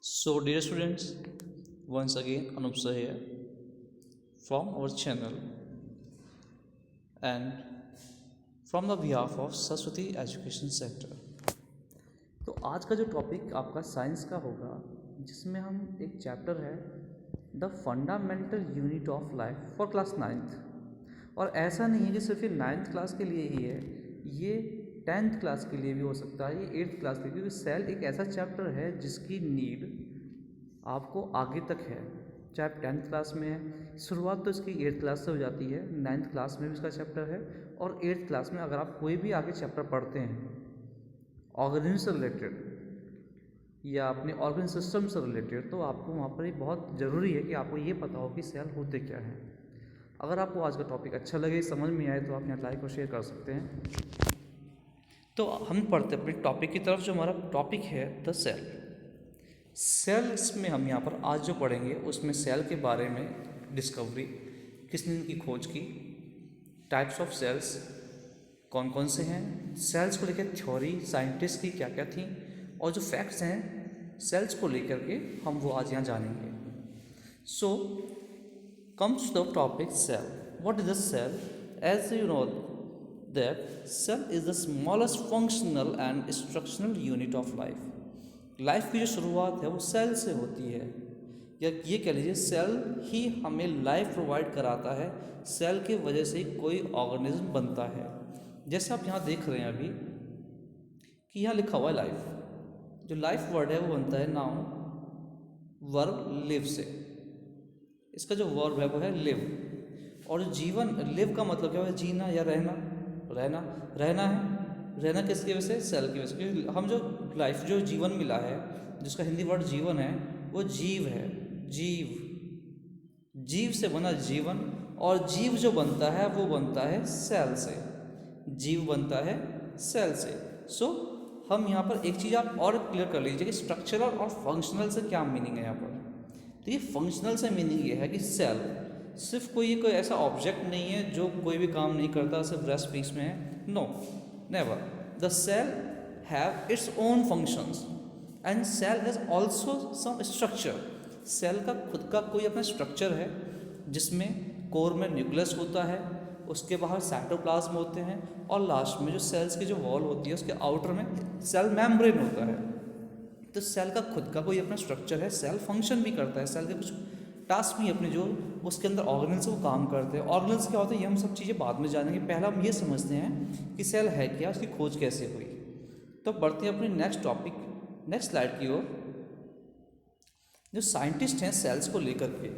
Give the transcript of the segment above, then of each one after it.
So, dear students, once again Anup sir here from our channel and from the behalf of Saraswati education centre. तो आज का जो topic आपका science का होगा, जिसमें हम एक चैप्टर है the fundamental unit of life for class 9th। और ऐसा नहीं है कि सिर्फ ये 9th क्लास के लिए ही है, ये 10th क्लास के लिए भी हो सकता है, ये 8th क्लास के लिए, क्योंकि सेल एक ऐसा चैप्टर है जिसकी नीड आपको आगे तक है। चाहे 10th क्लास में है, शुरुआत तो इसकी 8th क्लास से हो जाती है, 9th क्लास में भी इसका चैप्टर है, और 8th क्लास में अगर आप कोई भी आगे चैप्टर पढ़ते हैं ऑर्गेनिज्म से रिलेटेड या अपने ऑर्गन सिस्टम से रिलेटेड, तो आपको वहाँ पर ही बहुत ज़रूरी है कि आपको ये पता हो कि सेल होते क्या हैं। अगर आपको आज का टॉपिक अच्छा लगे, समझ में आए, तो आप यहाँ लाइक और शेयर कर सकते हैं। तो हम पढ़ते अपने टॉपिक की तरफ। जो हमारा टॉपिक है द सेल। सेल्स में हम यहाँ पर आज जो पढ़ेंगे उसमें सेल के बारे में डिस्कवरी, किसने इनकी खोज की, टाइप्स ऑफ सेल्स कौन कौन से हैं, सेल्स को लेकर थ्योरी साइंटिस्ट की क्या क्या थी, और जो फैक्ट्स हैं सेल्स को लेकर के हम वो आज यहाँ जानेंगे। So comes the topic cell. What is the cell? As you know that cell is the smallest functional and structural unit of life. Life की जो शुरुआत है वो सेल से होती है, या ये कह लीजिए सेल ही हमें लाइफ प्रोवाइड कराता है। सेल की वजह से ही कोई ऑर्गेनिज्म बनता है। जैसे आप यहाँ देख रहे हैं अभी कि यहाँ लिखा हुआ है लाइफ। जो लाइफ वर्ड है वो बनता है नाउन वर्ब लिव से। इसका जो वर्ब है वो है लिव, और जीवन, लिव का मतलब क्या है? जीना या रहना। रहना है। रहना किसकी वजह से? सेल की वजह से। क्योंकि हम जो लाइफ, जो जीवन मिला है, जिसका हिंदी वर्ड जीवन है, वो जीव है। जीव से बना जीवन, और जीव जो बनता है वो बनता है सेल से। जीव बनता है सेल से। सो हम यहाँ पर एक चीज़ आप और क्लियर कर लीजिए कि स्ट्रक्चरल और फंक्शनल से क्या मीनिंग है यहाँ पर। तो ये फंक्शनल से मीनिंग ये है कि सेल सिर्फ कोई ऐसा ऑब्जेक्ट नहीं है जो कोई भी काम नहीं करता, सिर्फ रेस्ट पीस में है। No, never. The cell have its own functions and cell has also some structure. Cell का खुद का कोई अपना स्ट्रक्चर है, जिसमें कोर में न्यूक्लियस होता है, उसके बाहर साइटोप्लाज्म होते हैं, और लास्ट में जो सेल्स की जो वॉल होती है उसके आउटर में सेल मेम्ब्रेन होता है। तो सेल का खुद का कोई अपना स्ट्रक्चर है, सेल फंक्शन भी करता है, सेल के कुछ टास्क भी अपने जो उसके अंदर ऑर्गेनल्स वो काम करते हैं। ऑर्गेनल्स क्या होते हैं ये हम सब चीज़ें बाद में जानेंगे। पहला हम ये समझते हैं कि सेल है क्या, उसकी खोज कैसे हुई। तो बढ़ते हैं अपने नेक्स्ट टॉपिक, नेक्स्ट स्लाइड की ओर। जो साइंटिस्ट हैं सेल्स को लेकर के,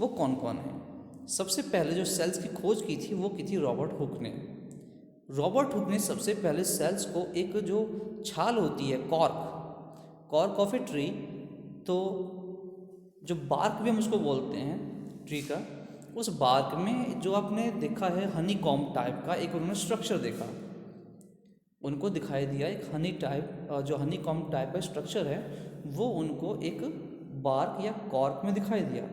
वो कौन कौन हैं? सबसे पहले जो सेल्स की खोज की थी वो की थी रॉबर्ट हुक ने। रॉबर्ट हुक ने सबसे पहले सेल्स को, एक जो छाल होती है कॉर्क ऑफ ए ट्री, तो जो बार्क भी हम उसको बोलते हैं ट्री का, उस बार्क में जो आपने देखा है हनी कॉम्ब टाइप का एक उन्होंने स्ट्रक्चर देखा, उनको दिखाई दिया एक जो हनी कॉम्ब टाइप का स्ट्रक्चर है, वो उनको एक बार्क या कॉर्क में दिखाई दिया।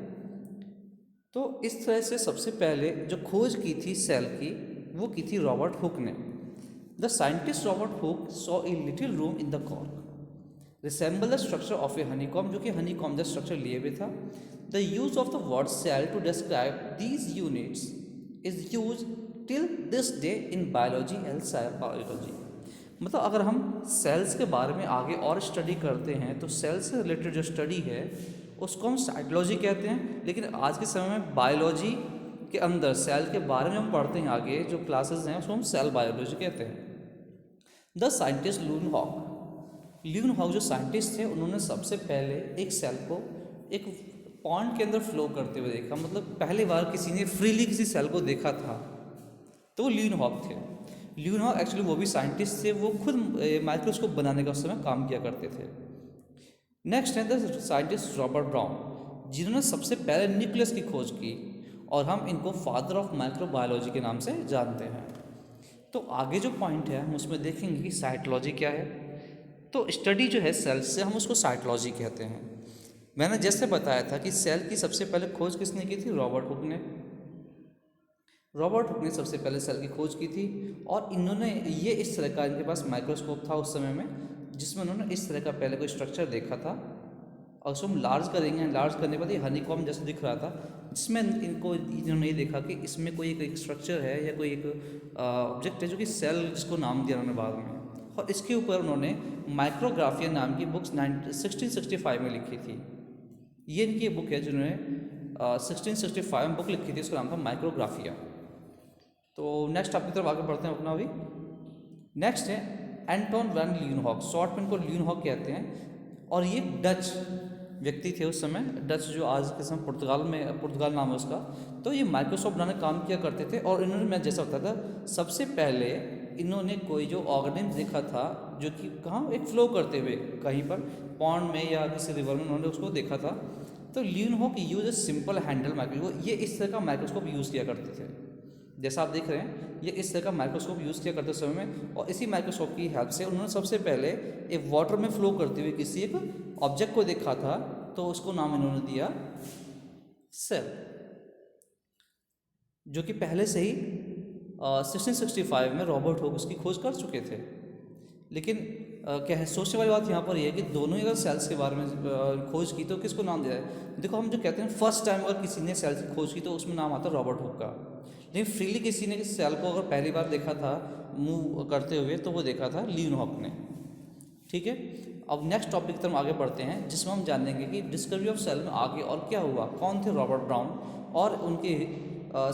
तो इस तरह से सबसे पहले जो खोज की थी सेल की, वो की थी रॉबर्ट हुक ने। The scientist Robert Hooke saw a little room in the cork resemble the structure of a honeycomb, जो कि हनीकॉम्ब का स्ट्रक्चर लिए हुए था। The use of the word cell to describe these units is use till this day in biology and biology. मतलब अगर हम sales के बारे में आगे और स्टडी करते हैं तो सेल से रिलेटेड जो स्टडी है उसको हम साइटोलॉजी कहते हैं, लेकिन आज के समय में बायोलॉजी के अंदर सेल के बारे में हम पढ़ते हैं, आगे जो क्लासेस हैं उसको हम सेल बायोलॉजी कहते हैं। द साइंटिस्ट ल्यून हॉक जो साइंटिस्ट थे, उन्होंने सबसे पहले एक सेल को एक पॉन्ड के अंदर फ्लो करते हुए देखा। मतलब पहली बार किसी ने फ्रीली किसी सेल को देखा था, तो वो ल्यून हॉक थे। ल्यून हॉक एक्चुअली वो भी साइंटिस्ट थे, वो खुद माइक्रोस्कोप बनाने का उस समय काम किया करते थे। नेक्स्ट है द साइंटिस्ट रॉबर्ट ब्राउन, जिन्होंने सबसे पहले न्यूक्लियस की खोज की, और हम इनको फादर ऑफ माइक्रोबायोलॉजी के नाम से जानते हैं। तो आगे जो पॉइंट है हम उसमें देखेंगे कि साइटोलॉजी क्या है। तो स्टडी जो है सेल्स से, हम उसको साइटोलॉजी कहते हैं। मैंने जैसे बताया था कि सेल की सबसे पहले खोज किसने की थी? रॉबर्ट हुक ने। रॉबर्ट हुक ने सबसे पहले सेल की खोज की थी, और इन्होंने ये इस तरह का, इनके पास माइक्रोस्कोप था उस समय में, जिसमें उन्होंने इस तरह का पहले कोई स्ट्रक्चर देखा था, और उसको हम लार्ज करेंगे, लार्ज करने के बाद ये हनीकॉम्ब जैसे दिख रहा था, जिसमें इन्होंने ये देखा कि इसमें कोई एक स्ट्रक्चर है या कोई एक ऑब्जेक्ट है जो कि सेल, जिसको नाम दिया उन्होंने बाद में, और इसके ऊपर उन्होंने माइक्रोग्राफिया नाम की बुक्स 1665 में लिखी थी। ये इनकी बुक है जिन्होंने 1665 में बुक लिखी थी, उसका नाम था माइक्रोग्राफिया। तो नेक्स्ट आपकी तरफ आगे बढ़ते हैं अपना अभी। नेक्स्ट है एंटोन वैन ल्यूनहॉक, शॉर्ट में इनको ल्यूनहॉक कहते हैं, और ये डच व्यक्ति थे उस समय, डच जो आज के समय पुर्तगाल नाम है उसका। तो ये माइक्रोसॉफ्ट बनाने काम किया करते थे, और इन्होंने, मैं जैसा बताया था, सबसे पहले इन्होंने कोई जो ऑर्गेनिज्म देखा था जो कि कहाँ, एक फ्लो करते हुए कहीं पर पॉन्ड में या किसी रिवर में, उन्होंने उसको देखा था। तो Leeuwenhoek use a simple handle microscope, ये इस तरह का माइक्रोस्कोप यूज़ किया करते थे, जैसा आप देख रहे हैं, ये इस तरह का माइक्रोस्कोप यूज़ किया करते समय में। और इसी माइक्रोस्कोप की हेल्प से उन्होंने सबसे पहले एक वाटर में फ्लो करते हुए किसी एक ऑब्जेक्ट को देखा था, तो उसको नाम इन्होंने दिया सेल, जो कि पहले से ही 1665 में रॉबर्ट हुक उसकी खोज कर चुके थे। लेकिन क्या है, सोचने वाली बात यहाँ पर यह है कि दोनों ही अगर सेल्स के बारे में खोज की तो किसको नाम दिया है। देखो, हम जो कहते हैं फर्स्ट टाइम अगर किसी ने सेल्स की खोज की तो उसमें नाम आता है रॉबर्ट हुक का, लेकिन फ्रीली किसी ने सेल को अगर पहली बार देखा था मूव करते हुए तो वो देखा था ल्यूनहॉक ने। ठीक है, अब नेक्स्ट टॉपिक की तरफ आगे बढ़ते हैं, जिसमें हम जानेंगे कि डिस्कवरी ऑफ सेल में आगे और क्या हुआ, कौन थे रॉबर्ट ब्राउन, और उनके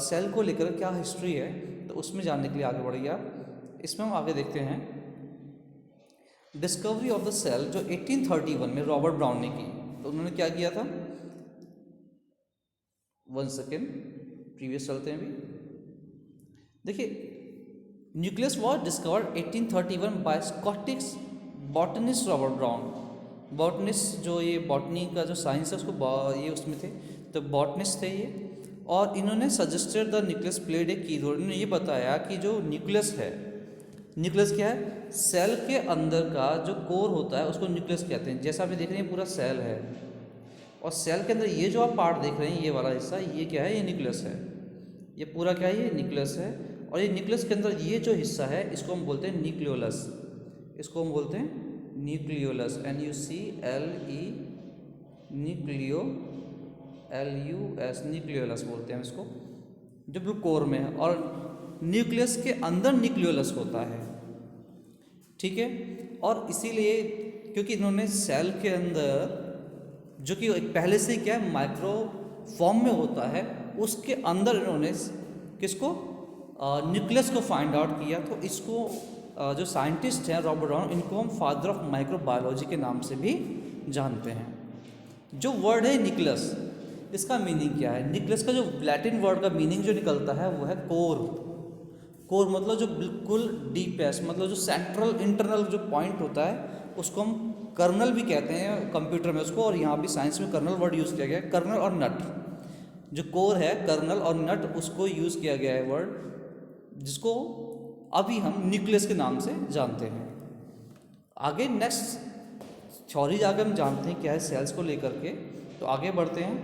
सेल को लेकर क्या हिस्ट्री है। तो उसमें जानने के लिए आगे बढ़िए आप। इसमें हम आगे देखते हैं डिस्कवरी ऑफ द सेल, जो 1831 में रॉबर्ट ब्राउन ने की। तो उन्होंने क्या किया था, 1 सेकेंड प्रीवियस चलते हैं अभी। देखिए, nucleus was discovered 1831 by Scottish botanist Robert Brown. Botanist, जो ये बॉटनी का जो साइंस है उसको ये उसमें थे, तो बॉटनिस्ट थे ये। और इन्होंने suggested the nucleus played a की रोल, इन्होंने ये बताया कि जो न्यूक्लियस है, न्यूक्लियस क्या है, सेल के अंदर का जो कोर होता है उसको न्यूक्लियस कहते हैं। जैसा आप देख रहे हैं पूरा सेल है, और सेल के अंदर ये जो आप पार्ट देख रहे हैं, ये वाला हिस्सा, ये क्या है, ये न्यूक्लियस है। ये पूरा क्या है, ये न्यूक्लियस है। और ये न्यूक्लियस के अंदर ये जो हिस्सा है इसको हम बोलते हैं न्यूक्लियोलस, इसको हम बोलते हैं न्यूक्लियोलस, NUCLE, LUS, न्यूक्लियोलस बोलते हैं इसको, जो बिल्कुल कोर में है। और न्यूक्लियस के अंदर न्यूक्लियोलस होता है। ठीक है, और इसीलिए क्योंकि इन्होंने सेल के अंदर, जो कि पहले से क्या है, माइक्रो फॉर्म में होता है, उसके अंदर इन्होंने किसको, न्यूक्लियस को फाइंड आउट किया। तो इसको जो साइंटिस्ट हैं रॉबर्ट ब्राउन, इनको हम फादर ऑफ माइक्रोबायोलॉजी के नाम से भी जानते हैं। जो वर्ड है न्यूक्लियस, इसका मीनिंग क्या है, न्यूक्लियस का जो लैटिन वर्ड का मीनिंग जो निकलता है वो है कोर। कोर मतलब जो बिल्कुल डीपेस्ट, मतलब जो सेंट्रल इंटरनल जो पॉइंट होता है उसको हम कर्नल भी कहते हैं कंप्यूटर में उसको, और यहाँ भी साइंस में कर्नल वर्ड यूज़ किया गया है। कर्नल और नट, जो कोर है, कर्नल और नट, उसको यूज़ किया गया है वर्ड, जिसको अभी हम न्यूक्लियस के नाम से जानते हैं। आगे नेक्स्ट थ्योरी आगे हम जानते हैं क्या है सेल्स को लेकर के। तो आगे बढ़ते हैं।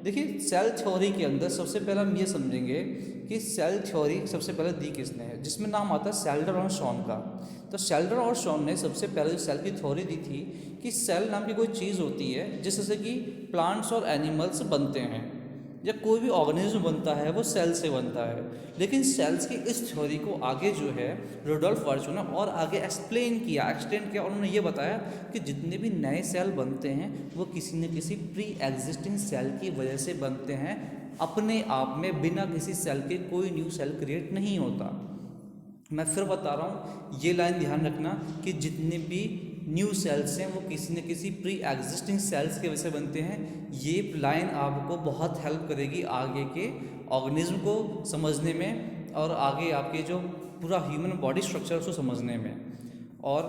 देखिए, सेल थ्योरी के अंदर सबसे पहले हम ये समझेंगे कि सेल थ्योरी सबसे पहले दी किसने है, जिसमें नाम आता है सेल्डर और शॉन का। तो सेल्डर और शॉन ने सबसे पहले जो सेल की थ्योरी दी थी कि सेल नाम की कोई चीज़ होती है जिससे कि प्लांट्स और एनिमल्स बनते हैं, या कोई भी ऑर्गेनिज्म बनता है वो सेल से बनता है। लेकिन सेल्स की इस थ्योरी को आगे जो है रुडोल्फ वर्चू ने और आगे एक्सटेंड किया। उन्होंने ये बताया कि जितने भी नए सेल बनते हैं वो किसी न किसी प्री एग्जिस्टिंग सेल की वजह से बनते हैं, अपने आप में बिना किसी सेल के कोई न्यू सेल क्रिएट नहीं होता। मैं फिर बता रहा हूँ, ये लाइन ध्यान रखना कि जितने भी न्यू सेल्स हैं वो किसी न किसी प्री एग्जिस्टिंग सेल्स की वजह से बनते हैं। ये लाइन आपको बहुत हेल्प करेगी आगे के ऑर्गेनिज्म को समझने में, और आगे आपके जो पूरा ह्यूमन बॉडी स्ट्रक्चर उसको समझने में। और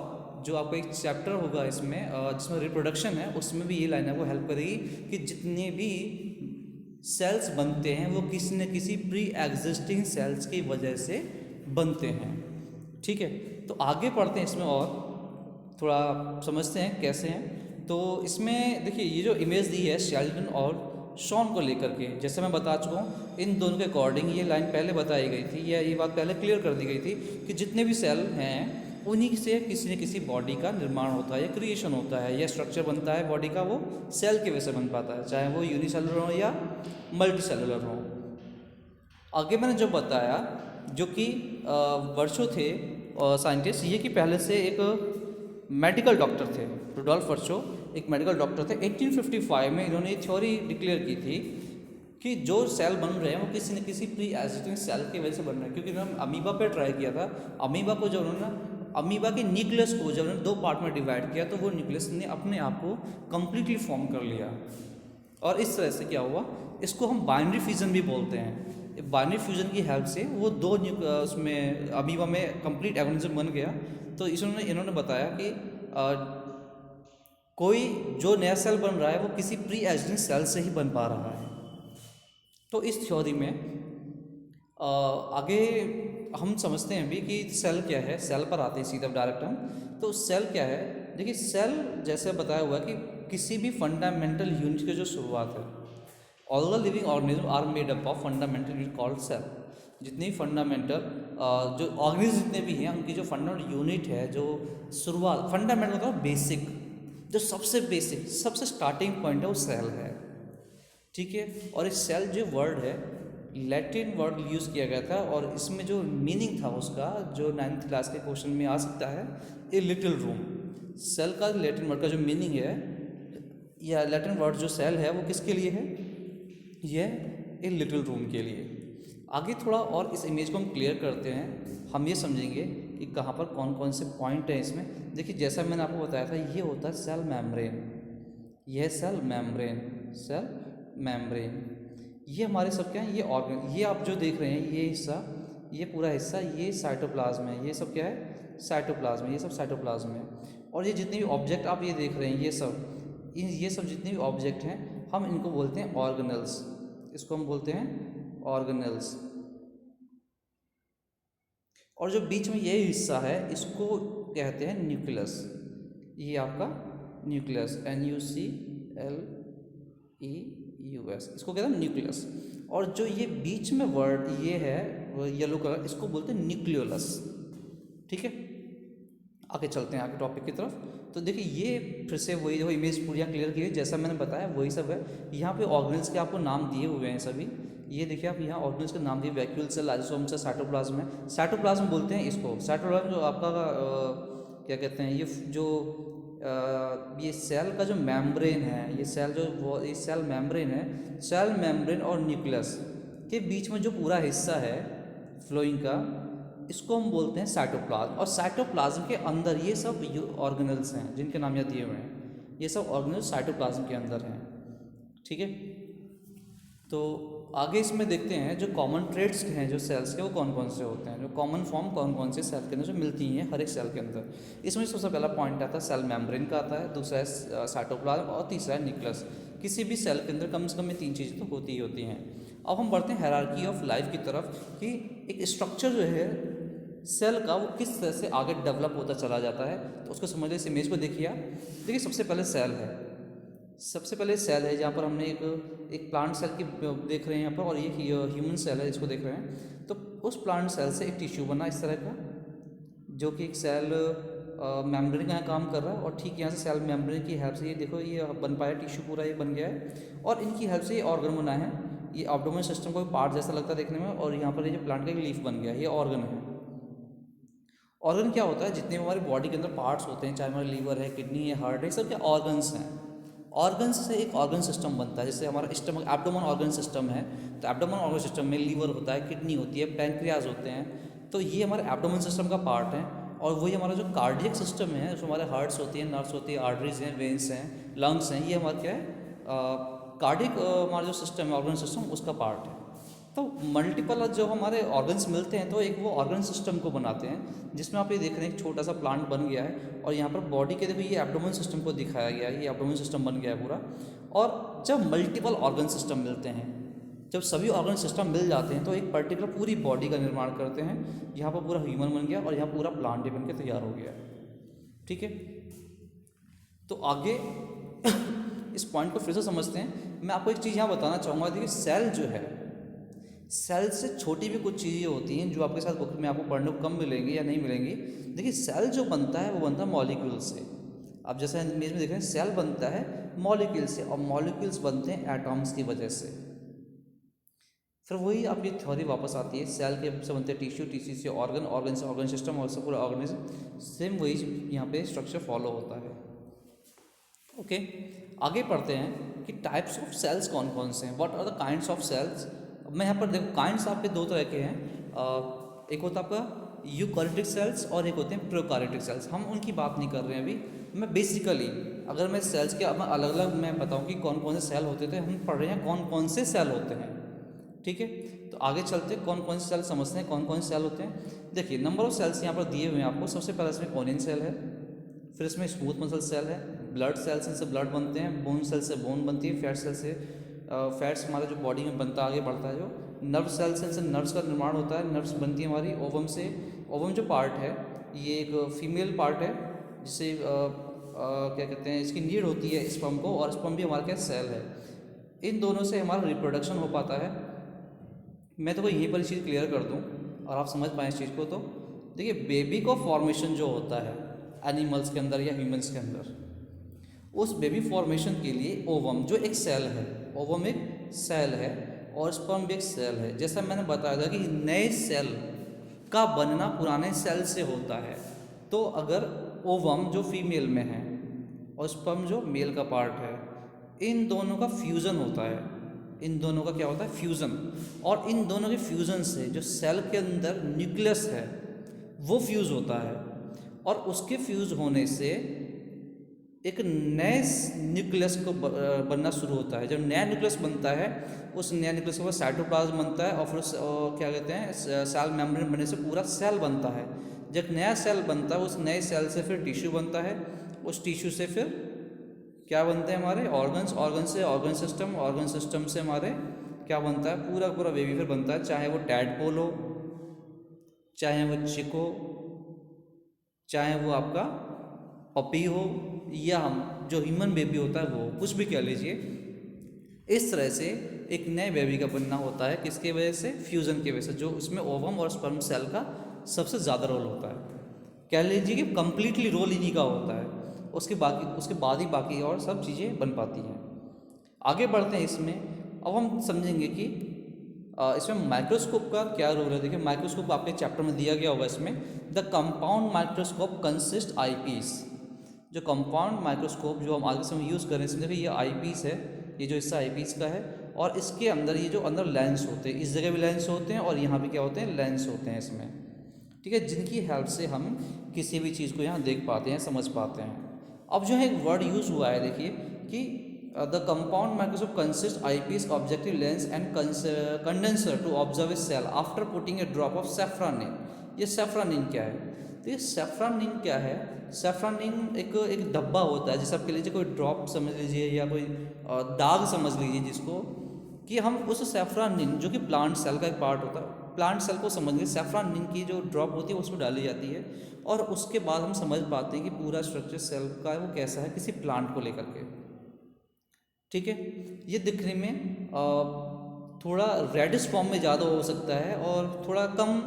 जो आपका एक चैप्टर होगा इसमें जिसमें रिप्रोडक्शन है, उसमें भी ये लाइन आपको हेल्प करेगी कि जितने भी सेल्स बनते हैं वो किसी न किसी प्री एग्जिस्टिंग सेल्स की वजह से बनते हैं। ठीक है, तो आगे पढ़ते हैं इसमें और थोड़ा समझते हैं कैसे हैं। तो इसमें देखिए, ये जो इमेज दी है शेल्डन और शॉन को लेकर के, जैसे मैं बता चुका हूँ, इन दोनों के अकॉर्डिंग ये लाइन पहले बताई गई थी, या ये बात पहले क्लियर कर दी गई थी कि जितने भी सेल हैं उन्हीं से किसी न किसी बॉडी का निर्माण होता है या क्रिएशन होता है या स्ट्रक्चर बनता है बॉडी का, वो सेल की वजह से बन पाता है, चाहे वो यूनिसेलुलर हो या मल्टी सेलुलर हो। आगे मैंने जो बताया, जो कि वर्षों थे साइंटिस्ट ये, कि पहले से एक मेडिकल डॉक्टर थे, रुडोल्फ वर्शो एक मेडिकल डॉक्टर थे। 1855 में इन्होंने ये थ्योरी डिक्लेयर की थी कि जो सेल बन रहे हैं वो किसी न किसी प्री एग्जिस्टिंग सेल की वजह से बन रहे हैं, क्योंकि उन्होंने अमीबा पे ट्राई किया था। अमीबा को जब उन्होंने अमीबा के न्यूक्लियस को जब उन्होंने 2 पार्ट में डिवाइड किया तो वो न्यूक्लियस ने अपने आप को कम्प्लीटली फॉर्म कर लिया, और इस तरह से क्या हुआ, इसको हम बाइनरी फ्यूजन भी बोलते हैं। बाइनरी फ्यूजन की हेल्प से वो 2 उसमें अमीबा में कंप्लीट ऑर्गेनिज्म बन गया। तो इन्होंने बताया कि कोई जो नया सेल बन रहा है वो किसी प्री एग्जिस्टिंग सेल से ही बन पा रहा है। तो इस थ्योरी में आगे हम समझते हैं भी कि सेल क्या है। सेल पर आते हैं सीधा डायरेक्ट हम। तो सेल क्या है, देखिए सेल जैसे बताया हुआ है कि किसी भी फंडामेंटल यूनिट की जो शुरुआत है। All the living organism are made up of fundamental unit called cell. जितनी भी फंडामेंटल जो ऑर्गेनिज्म जितने भी हैं उनकी जो फंडामेंटल यूनिट है, जो शुरुआत, फंडामेंटल मतलब बेसिक, जो सबसे बेसिक सबसे स्टार्टिंग पॉइंट है वो सेल है, ठीक है। और इस सेल जो वर्ड है लैटिन वर्ड यूज़ किया गया था, और इसमें जो मीनिंग था उसका, जो 9th क्लास के क्वेश्चन में आ सकता है, ए लिटिल रूम। सेल का लैटिन वर्ड का जो मीनिंग है, या लैटिन वर्ड जो सेल है वो किसके लिए है, यह ए लिटिल रूम के लिए। आगे थोड़ा और इस इमेज को हम क्लियर करते हैं, हम ये समझेंगे कि कहाँ पर कौन कौन से पॉइंट हैं इसमें। देखिए जैसा मैंने आपको बताया था, ये होता है सेल मेम्ब्रेन, यह सेल मेम्ब्रेन, सेल मेम्ब्रेन। ये हमारे सब क्या है, ये ऑर्गन, ये आप जो देख रहे हैं ये हिस्सा, ये पूरा हिस्सा, ये साइटोप्लाज्म है। ये सब क्या है, साइटोप्लाज्म है, ये सब साइटोप्लाज्म है। और ये जितने भी ऑब्जेक्ट आप ये देख रहे हैं, ये सब जितने भी ऑब्जेक्ट हैं हम इनको बोलते हैं ऑर्गेनेल्स। इसको हम बोलते हैं ऑर्गेनेल्स। और जो बीच में ये हिस्सा है इसको कहते हैं न्यूक्लियस। ये आपका न्यूक्लियस, NUCLEUS, इसको कहते हैं न्यूक्लियस। और जो ये बीच में वर्ड ये है येलो कलर, इसको बोलते हैं न्यूक्लियोलस, ठीक है। आगे चलते हैं आगे टॉपिक की तरफ। तो देखिए ये फिर से वही जो इमेज पूरी क्लियर की है, जैसा मैंने बताया वही सब है। यहाँ पे ऑर्गेनेल्स के आपको नाम दिए हुए हैं सभी। ये देखिए आप यहाँ ऑर्गेनेल्स के नाम दिए, vacuole cell, lysosome cell, cytoplasm है। साइटोप्लाज्म बोलते हैं इसको। साइटोप्लाज्म जो आपका क्या कहते हैं, ये जो ये सेल का जो मेम्ब्रेन है, ये सेल जो वो ये सेल मेम्ब्रेन है, सेल मेम्ब्रेन और न्यूक्लियस के बीच में जो पूरा हिस्सा है फ्लोइंग का, इसको हम बोलते हैं साइटोप्लाज्म। और साइटोप्लाज्म के अंदर ये सब ऑर्गेनेल्स हैं जिनके नाम यहाँ दिए हुए हैं, ये सब ऑर्गेनेल्स साइटोप्लाज्म के अंदर हैं, ठीक है। तो आगे इसमें देखते हैं जो कॉमन ट्रेड्स हैं जो सेल्स के, वो कौन कौन से होते हैं, जो कॉमन फॉर्म कौन कौन से सेल के अंदर जो मिलती हैं हर एक सेल के अंदर। इसमें सबसे पहला पॉइंट आता है सेल मेम्ब्रेन का आता है, दूसरा है साइटोप्लाज्म और तीसरा है न्यूक्लियस। किसी भी सेल के अंदर कम से कम ये 3 चीज़ें तो होती ही होती हैं। अब हम बढ़ते हैं हायरार्की ऑफ लाइफ की तरफ, कि एक स्ट्रक्चर जो है सेल का वो किस तरह से आगे डेवलप होता चला जाता है। तो उसको समझ इस इमेज को देखिए आप। देखिए सबसे पहले सेल है, सबसे पहले सेल है जहाँ पर हमने एक प्लांट सेल की देख रहे हैं यहाँ पर, और ये ह्यूमन सेल है इसको देख रहे हैं। तो उस प्लांट सेल से एक टिश्यू बना इस तरह का, जो कि एक सेल मेम्ब्रेन का काम कर रहा है। और ठीक यहाँ से सेल मेम्ब्रेन की हेल्प से ये देखो ये बन पाया टिश्यू, पूरा ये बन गया है। और इनकी हेल्प से ये ऑर्गन बना है। ये एब्डोमेन सिस्टम को पार्ट जैसा लगता है देखने में। और यहाँ पर ये जो प्लांट का एक लीफ बन गया है, ये ऑर्गन है। ऑर्गन क्या होता है, जितने हमारी बॉडी के अंदर पार्ट्स होते हैं, चाहे हमारा लीवर है, किडनी है, हार्ट है, सब क्या ऑर्गन्स हैं। ऑर्गन्स से एक ऑर्गन सिस्टम बनता है। जैसे हमारा स्टमक एब्डोमेन ऑर्गन सिस्टम है, तो एब्डोमेन ऑर्गन सिस्टम में लीवर होता है, किडनी होती है, पैंक्रियाज होते हैं। तो ये हमारे एब्डोमेन सिस्टम का पार्ट है। और वही हमारा जो कार्डियक सिस्टम है, जो हमारे हार्ट्स होती हैं, नर्व्स होती है, आर्टरीज हैं, वेन्स हैं, लंग्स हैं, ये हमारा क्या है, कार्डियक हमारा जो सिस्टम है, ऑर्गन सिस्टम, उसका पार्ट है। तो मल्टीपल जो हमारे ऑर्गन्स मिलते हैं तो एक वो ऑर्गन सिस्टम को बनाते हैं, जिसमें आप ये देख रहे हैं एक छोटा सा प्लांट बन गया है। और यहाँ पर बॉडी के देखो ये एब्डोमेन सिस्टम को दिखाया गया है, ये एब्डोमेन सिस्टम बन गया है पूरा। और जब मल्टीपल ऑर्गन सिस्टम मिलते हैं, जब सभी ऑर्गन सिस्टम मिल जाते हैं तो एक पर्टिकुलर पूरी बॉडी का निर्माण करते हैं। यहाँ पर पूरा ह्यूमन बन गया और यहाँ पूरा प्लांट ही बन के तैयार हो गया, ठीक है। तो आगे इस पॉइंट को फिर से समझते हैं। मैं आपको एक चीज़ यहाँ बताना चाहूँगा, देखिए सेल जो है, सेल से छोटी भी कुछ चीज़ें होती हैं जो आपके साथ बुक में आपको पढ़ने को कम मिलेंगी या नहीं मिलेंगी। देखिए सेल जो बनता है वो बनता है मॉलिक्यूल से। अब जैसा इमेज में देख रहे हैं सेल बनता है मॉलिक्यूल से और मॉलिक्यूल्स बनते हैं एटॉम्स की वजह से। फिर वही आपकी थ्योरी वापस आती है, सेल के से बनते हैं टिश्यू, टिश्यू से ऑर्गन, ऑर्गन से ऑर्गन सिस्टम और से पूरा ऑर्गेनिज्म। सेम वही यहाँ पे स्ट्रक्चर फॉलो होता है। ओके, आगे पढ़ते हैं कि टाइप्स ऑफ सेल्स कौन कौन से हैं, what are the kinds of cells. अब मैं यहाँ पर देखो काइंड्स आपके दो तरह के हैं, एक होता है आपका यूकैरियोटिक सेल्स और एक होते हैं प्रोकैरियोटिक सेल्स। हम उनकी बात नहीं कर रहे हैं अभी। मैं बेसिकली अगर मैं सेल्स के अब अलग अलग मैं बताऊँ कि कौन कौन से सेल होते थे, हम पढ़ रहे हैं कौन कौन से सेल होते हैं। ठीक है, तो आगे चलते हैं कौन कौन से सेल समझते हैं, कौन कौन से सेल होते हैं। देखिए नंबर ऑफ सेल्स यहाँ पर दिए हुए हैं आपको। सबसे पहले इसमें कोनियन सेल है, फिर इसमें स्मूथ मसल सेल है, ब्लड सेल्स से ब्लड बनते हैं, बोन सेल से बोन बनती है, फैट सेल से फैट्स हमारे जो बॉडी में बनता है आगे बढ़ता है। जो नर्व सेल से नर्व्स का निर्माण होता है, नर्व्स बनती है हमारी ओवम से। ओवम जो पार्ट है ये एक फीमेल पार्ट है जिसे क्या कहते हैं, इसकी नीड होती है स्पर्म को, और स्पर्म भी हमारे क्या सेल है। इन दोनों से हमारा रिप्रोडक्शन हो पाता है। मैं तो यहीं पर चीज़ क्लियर कर दूं और आप समझ पाएँ इस चीज़ को। तो देखिए बेबी का फॉर्मेशन जो होता है एनिमल्स के अंदर या ह्यूमंस के अंदर, उस बेबी फॉर्मेशन के लिए ओवम जो एक सेल है, ओवम एक सेल है और स्पर्म भी एक सेल है। जैसा मैंने बताया था कि नए सेल का बनना पुराने सेल से होता है। तो अगर ओवम जो फीमेल में है और स्पर्म जो मेल का पार्ट है, इन दोनों का फ्यूज़न होता है। इन दोनों का क्या होता है, फ्यूज़न। और इन दोनों के फ्यूज़न से जो सेल के अंदर न्यूक्लियस है वो फ्यूज़ होता है, और उसके फ्यूज़ होने से एक नए न्यूक्लियस को बनना शुरू होता है। जब नया न्यूक्लियस बनता है, उस नया न्यूक्लियस के बाद साइटोप्लाज्म बनता है और फिर क्या कहते हैं सेल मेम्ब्रेन बनने से पूरा सेल बनता है। जब नया सेल बनता है, उस नए सेल से फिर टिश्यू बनता है, उस टिश्यू से फिर क्या बनते हैं हमारे ऑर्गन्स, ऑर्गन से ऑर्गन सिस्टम, ऑर्गन सिस्टम से हमारे क्या बनता है, पूरा पूरा बेबी फिर बनता है। चाहे वो टैडपोल हो, चाहे वो चिक हो, चाहे वो आपका पपी हो, या हम जो ह्यूमन बेबी होता है वो कुछ भी कह लीजिए। इस तरह से एक नए बेबी का बनना होता है। किसके वजह से, फ्यूज़न की वजह से, जो उसमें ओवम और स्पर्म सेल का सबसे ज़्यादा रोल होता है। कह लीजिए कि कंप्लीटली रोल इन्हीं का होता है। उसके बाद ही बाकी और सब चीज़ें बन पाती हैं। आगे बढ़ते हैं इसमें। अब हम समझेंगे कि इसमें माइक्रोस्कोप का क्या रोल है। देखिए माइक्रोस्कोप आपके चैप्टर में दिया गया होगा। इसमें the compound microscope consist eyepiece. जो कंपाउंड माइक्रोस्कोप जो हम आगे समय यूज़ कर रहे हैं, देखिए ये आईपीस है, ये जो हिस्सा आईपीस का है, और इसके अंदर ये जो अंदर लेंस होते हैं, इस जगह भी लेंस होते हैं और यहाँ भी क्या होते हैं, लेंस होते हैं इसमें। ठीक है, जिनकी हेल्प से हम किसी भी चीज़ को यहाँ देख पाते हैं, समझ पाते हैं। अब जो है एक वर्ड यूज़ हुआ है, देखिए कि the compound microscope consist eyepiece objective lens and condenser to observe a cell after putting a drop of safranin. ये सेफ्रानिन क्या है, तो ये सेफ्रानिन क्या है, सेफ्रानिन एक डब्बा होता है, जैसे आप कह लीजिए कोई ड्रॉप समझ लीजिए या कोई दाग समझ लीजिए जिसको, कि हम उस सेफ्रानिन जो कि प्लांट सेल का एक पार्ट होता है, प्लांट सेल को समझ लीजिए सेफ्रानिन की जो ड्रॉप होती है उसमें डाली जाती है, और उसके बाद हम समझ पाते हैं कि पूरा स्ट्रक्चर सेल का वो कैसा है किसी प्लांट को लेकर के। ठीक है, ये दिखने में थोड़ा रेडिश फॉर्म में ज़्यादा हो सकता है और थोड़ा कम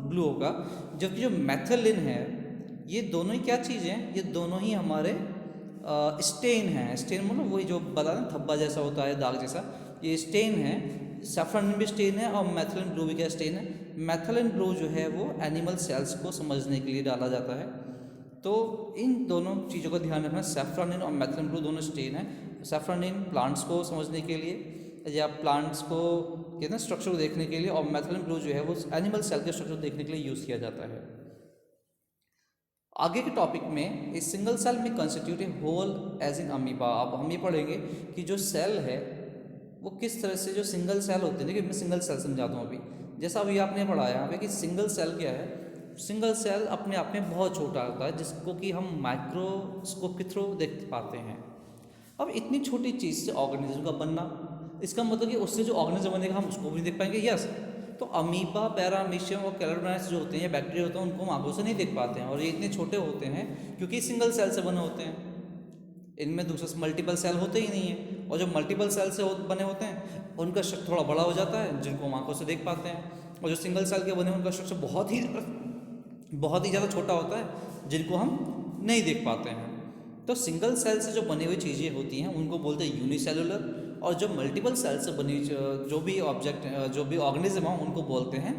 ब्लू होगा, जबकि जो मैथिलिन है, ये दोनों ही क्या चीज़ हैं, ये दोनों ही हमारे स्टेन हैं। स्टेन मतलब वही जो बता ना धब्बा जैसा होता है, दाग जैसा, ये स्टेन है। सेफ्रानिन भी स्टेन है और मैथिलिन ब्लू भी क्या स्टेन है। मैथिलिन ब्लू जो है वो एनिमल सेल्स को समझने के लिए डाला जाता है। तो इन दोनों चीज़ों का ध्यान रखना, सेफ्रानिन और मैथिलिन ब्लू दोनों स्टेन है। सेफ्रानिन प्लांट्स को समझने के लिए या प्लांट्स को कहते हैं स्ट्रक्चर को देखने के लिए, और मैथिलिन ब्लू जो है वो एनिमल सेल के स्ट्रक्चर को देखने के लिए यूज़ किया जाता है। आगे के टॉपिक में इस सिंगल सेल में constitute a whole as in amoeba. अब हम ये पढ़ेंगे कि जो सेल है वो किस तरह से, जो सिंगल सेल होते हैं, देखिए मैं सिंगल सेल समझाता हूँ अभी। जैसा अभी आपने पढ़ाया यहाँ पे कि सिंगल सेल क्या है, सिंगल सेल अपने आप में बहुत छोटा होता है जिसको कि हम माइक्रोस्कोप के थ्रू देख पाते हैं। अब इतनी छोटी चीज़ से ऑर्गेनिज्म का बनना, इसका मतलब कि उससे जो ऑर्गेनिज्म बनेगा हम उसको भी देख पाएंगे। यस, तो अमीबा, पैरामीशियम और कैलोडोनाइट्स जो होते हैं या बैक्टीरिया होते हैं, उनको हम आंखों से नहीं देख पाते हैं, और ये इतने छोटे होते हैं क्योंकि सिंगल सेल से बने होते हैं। इनमें दूसरे मल्टीपल सेल होते ही नहीं है, और जो मल्टीपल सेल से बने होते हैं उनका स्ट्रक्चर थोड़ा बड़ा हो जाता है, जिनको हम आंखों से देख पाते हैं, और जो सिंगल सेल के बने उनका स्ट्रक्चर बहुत ही ज़्यादा छोटा होता है, जिनको हम नहीं देख पाते हैं। तो सिंगल सेल से जो बनी हुई चीज़ें होती हैं उनको बोलते हैं यूनिसेलुलर, और जो मल्टीपल सेल से बनी जो भी ऑर्गेनिज्म हैं उनको बोलते हैं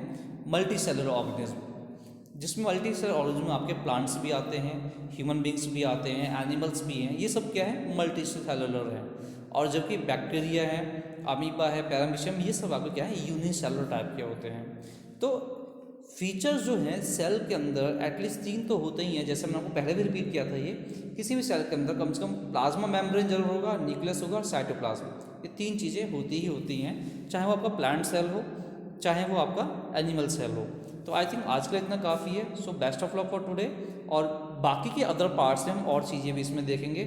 मल्टी सेलुलर ऑर्गेनिज्म। जिसमें मल्टी सेलुलर ऑर्गेनिज्म में आपके प्लांट्स भी आते हैं, ह्यूमन बींग्स भी आते हैं, एनिमल्स भी हैं, ये सब क्या है मल्टी सेलुलर है। और जबकि बैक्टीरिया है, अमीबा है, पैरामीशियम, ये सब आपके क्या है यूनिसेलुलर टाइप के होते हैं। तो फीचर्स जो हैं सेल के अंदर एटलीस्ट 3 तो होते ही हैं, जैसे मैंने आपको पहले भी रिपीट किया था, ये किसी भी सेल के अंदर कम से कम प्लाज्मा मेम्ब्रेन जरूर होगा, न्यूक्लियस होगा और साइटोप्लाज्म, ये 3 चीज़ें होती ही होती हैं, चाहे वो आपका प्लांट सेल हो चाहे वो आपका एनिमल सेल हो। तो आई थिंक आज का इतना काफ़ी है। So best of luck for today. और बाकी के अदर पार्ट्स में हम और चीज़ें भी इसमें देखेंगे।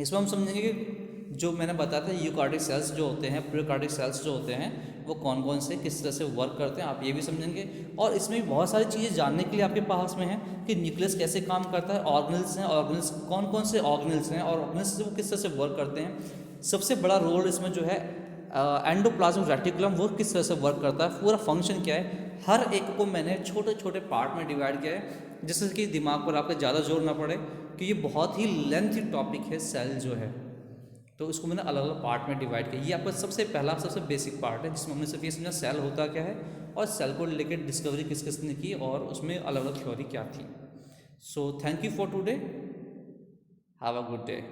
इसमें हम समझेंगे कि जो मैंने बताया था यूकार्टिक सेल्स जो होते हैं, प्रोकार्टिक सेल्स जो होते हैं, वो कौन कौन से किस तरह से वर्क करते हैं, आप ये भी समझेंगे। और इसमें भी बहुत सारी चीज़ें जानने के लिए आपके पास में है कि न्यूक्लियस कैसे काम करता है, ऑर्गेनल्स हैं, ऑर्गेनल्स कौन कौन से ऑर्गेनल्स हैं और ऑर्गेनल्स वो किस तरह से वर्क करते हैं। सबसे बड़ा रोल इसमें जो है एंडोप्लाज्मिक रेटिकुलम, वो किस तरह से वर्क करता है, पूरा फंक्शन क्या है, हर एक को मैंने छोटे छोटे पार्ट में डिवाइड किया है, जिससे कि दिमाग पर आपका ज़्यादा जोर ना पड़े, कि ये बहुत ही लेंथी टॉपिक है सेल जो है। तो इसको मैंने अलग अलग पार्ट में डिवाइड किया। ये आपका सबसे बेसिक पार्ट है, जिसमें हमने सिर्फ ये समझा सेल होता क्या है और सेल को रिलेटेड डिस्कवरी किस किसने की और उसमें अलग अलग थ्योरी क्या थी। So thank you for today, have a good day.